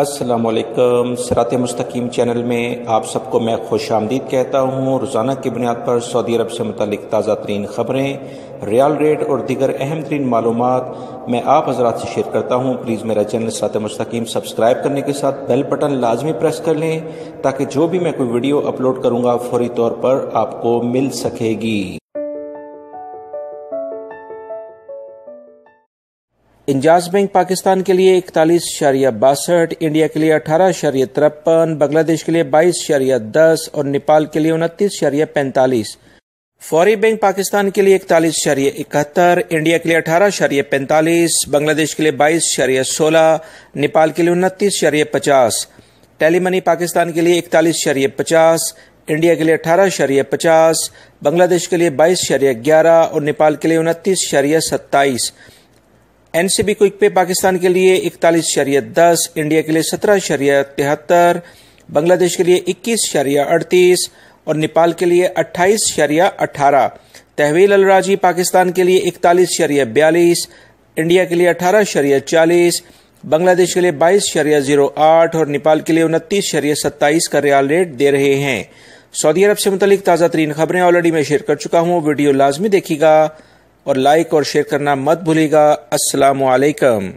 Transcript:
السلام علیکم۔ صراط مستقیم چینل میں آپ سب کو میں خوش آمدید کہتا ہوں۔ روزانہ کی بنیاد پر سعودی عرب سے متعلق تازہ ترین خبریں، ریال ریٹ اور دیگر اہم ترین معلومات میں آپ حضرات سے شیئر کرتا ہوں۔ پلیز میرا چینل صراط مستقیم سبسکرائب کرنے کے ساتھ بیل بٹن لازمی پریس کر لیں تاکہ جو بھی میں کوئی ویڈیو اپلوڈ کروں گا فوری طور پر آپ کو مل سکے گی۔ انجاز بینک پاکستان کے لیے 41.62، انڈیا کے لیے 18.53، بنگلہ دیش کے لیے 22.10 اور نیپال کے لیے 29.45۔ فوری بینک پاکستان کے لیے 41.71، انڈیا کے لیے 18.45، بنگلہ دیش کے لیے 22.16، نیپال کے لیے 29.50۔ ٹیلی منی پاکستان کے لیے 41.50، انڈیا کے لیے 18.50، بنگلہ دیش کے لیے 22.11 اور نیپال کے لیے 29.27۔ این سی بی کوئک پے پاکستان کے لیے 41.10، انڈیا کے لیے 17.73، بنگلہ دیش کے لیے 21.38 اور نیپال کے لیے 28.18۔ تحویل الراجی پاکستان کے لیے 41.42، انڈیا کے لیے 18.40، بنگلہ دیش کے لیے 22.08 اور نیپال کے لیے 29.27 کا ریال ریٹ دے رہے ہیں۔ سعودی عرب سے متعلق تازہ ترین خبریں آلریڈی میں شیئر کر چکا ہوں، ویڈیو لازمی دیکھیے گا اور لائک اور شیئر کرنا مت بھولیے گا۔ السلام علیکم۔